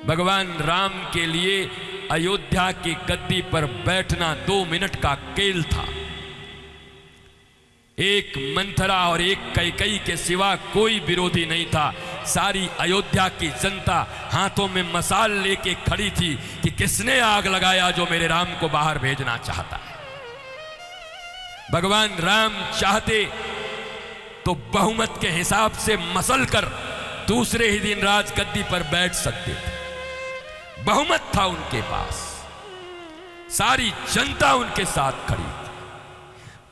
भगवान राम के लिए अयोध्या की गद्दी पर बैठना 2 मिनट का खेल था। एक मंथरा और एक कैकेयी के सिवा कोई विरोधी नहीं था। सारी अयोध्या की जनता हाथों में मसाल लेके खड़ी थी कि किसने आग लगाया जो मेरे राम को बाहर भेजना चाहता है। भगवान राम चाहते तो बहुमत के हिसाब से मसल कर दूसरे ही दिन राजगद्दी पर बैठ सकते थे। बहुमत था उनके पास, सारी जनता उनके साथ खड़ी थी।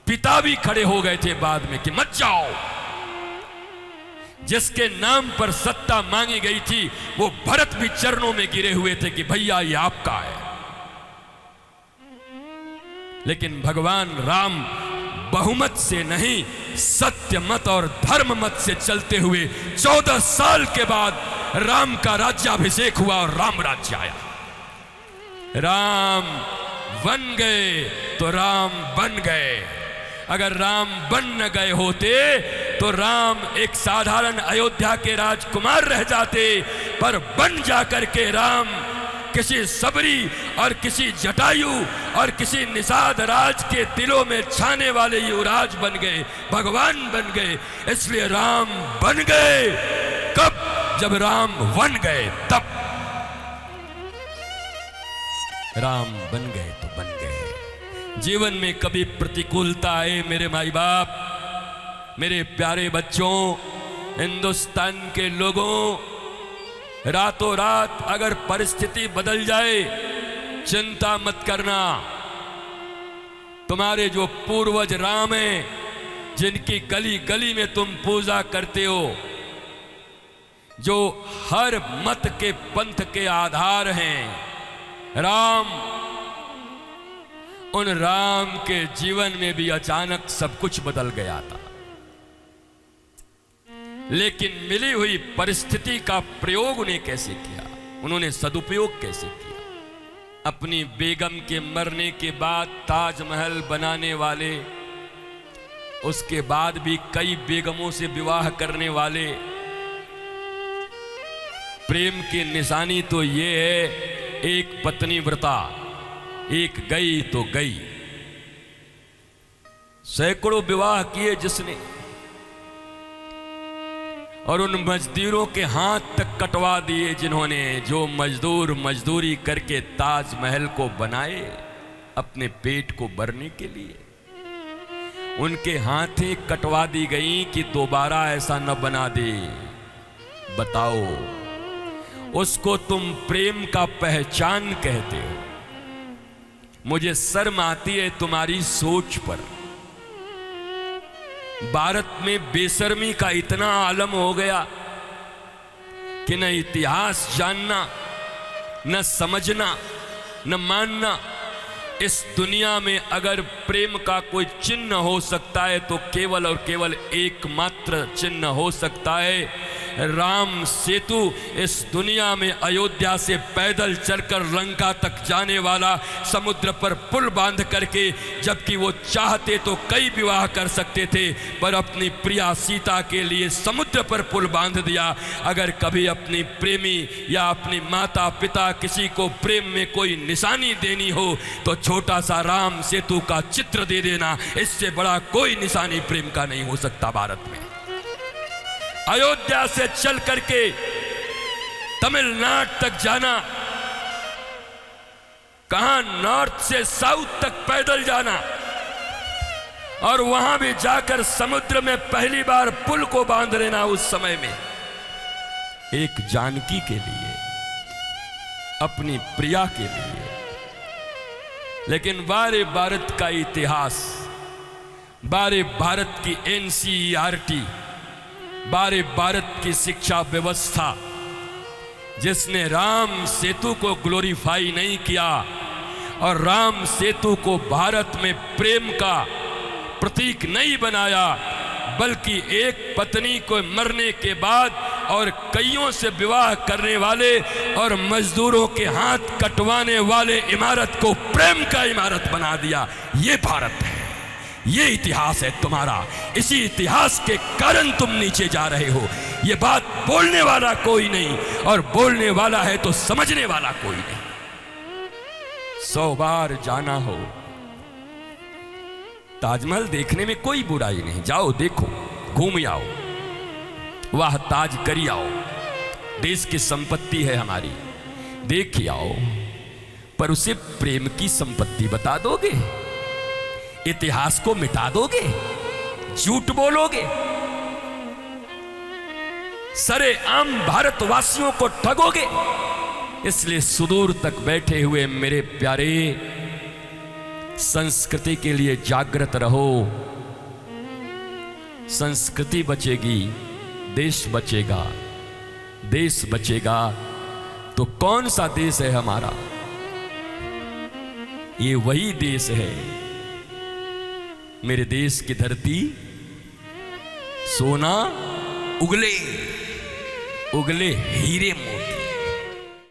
पिता भी खड़े हो गए थे बाद में कि मत जाओ। जिसके नाम पर सत्ता मांगी गई थी वो भरत भी चरणों में गिरे हुए थे कि भैया ये आपका है। लेकिन भगवान राम बहुमत से नहीं, सत्य मत और धर्म मत से चलते हुए 14 साल के बाद राम का राज्याभिषेक हुआ और राम राज्य आया। राम बन गए तो राम बन गए। अगर राम बन न गए होते तो राम एक साधारण अयोध्या के राजकुमार रह जाते, पर बन जाकर के राम किसी सबरी और किसी जटायु और किसी निषाद राज के दिलों में छाने वाले युवराज बन गए, भगवान बन गए। इसलिए राम बन गए। कब? जब राम बन गए तब। राम बन गए तो बन गए। जीवन में कभी प्रतिकूलता आए मेरे माई बाप, मेरे प्यारे बच्चों, हिंदुस्तान के लोगों, रातों रात अगर परिस्थिति बदल जाए चिंता मत करना। तुम्हारे जो पूर्वज राम हैं, जिनकी गली गली में तुम पूजा करते हो, जो हर मत के पंथ के आधार हैं, राम, उन राम के जीवन में भी अचानक सब कुछ बदल गया था। लेकिन मिली हुई परिस्थिति का प्रयोग उन्हें कैसे किया, उन्होंने सदुपयोग कैसे किया। अपनी बेगम के मरने के बाद ताजमहल बनाने वाले, उसके बाद भी कई बेगमों से विवाह करने वाले, प्रेम की निशानी तो ये है एक पत्नी व्रता, एक गई तो गई। सैकड़ों विवाह किए जिसने, और उन मजदूरों के हाथ तक कटवा दिए जिन्होंने, जो मजदूर मजदूरी करके ताजमहल को बनाए अपने पेट को भरने के लिए, उनके हाथें कटवा दी गई कि दोबारा ऐसा न बना दे। बताओ, उसको तुम प्रेम का पहचान कहते हो। मुझे शर्म आती है तुम्हारी सोच पर। भारत में बेशर्मी का इतना आलम हो गया कि न इतिहास जानना, न समझना, न मानना। इस दुनिया में अगर प्रेम का कोई चिन्ह हो सकता है तो केवल और केवल एकमात्र चिन्ह हो सकता है राम सेतु। इस दुनिया में अयोध्या से पैदल चलकर लंका तक जाने वाला, समुद्र पर पुल बांध करके, जबकि वो चाहते तो कई विवाह कर सकते थे, पर अपनी प्रिया सीता के लिए समुद्र पर पुल बांध दिया। अगर कभी अपनी प्रेमी या अपनी माता पिता किसी को प्रेम में कोई निशानी देनी हो तो छोटा सा राम सेतु का चित्र दे देना। इससे बड़ा कोई निशानी प्रेम का नहीं हो सकता भारत में। अयोध्या से चल करके तमिलनाडु तक जाना, कहां नॉर्थ से साउथ तक पैदल जाना, और वहां भी जाकर समुद्र में पहली बार पुल को बांध लेना उस समय में, एक जानकी के लिए, अपनी प्रिया के लिए। लेकिन बारे भारत का इतिहास, बारे भारत की एनसीईआरटी, बारे भारत की शिक्षा व्यवस्था, जिसने राम सेतु को ग्लोरीफाई नहीं किया और राम सेतु को भारत में प्रेम का प्रतीक नहीं बनाया, बल्कि एक पत्नी को मरने के बाद और कईयों से विवाह करने वाले और मजदूरों के हाथ कटवाने वाले इमारत को प्रेम का इमारत बना दिया। ये भारत है, ये इतिहास है तुम्हारा। इसी इतिहास के कारण तुम नीचे जा रहे हो। ये बात बोलने वाला कोई नहीं, और बोलने वाला है तो समझने वाला कोई नहीं। 100 बार जाना हो, ताजमहल देखने में कोई बुराई नहीं, जाओ देखो, घूम आओ, वह ताज करी आओ, देश की संपत्ति है हमारी, देख आओ। पर उसे प्रेम की संपत्ति बता दोगे, इतिहास को मिटा दोगे, झूठ बोलोगे, सरे आम भारतवासियों को ठगोगे। इसलिए सुदूर तक बैठे हुए मेरे प्यारे, संस्कृति के लिए जागृत रहो। संस्कृति बचेगी, देश बचेगा, देश बचेगा तो कौन सा देश है हमारा? ये वही देश है, मेरे देश की धरती सोना उगले उगले हीरे मोती,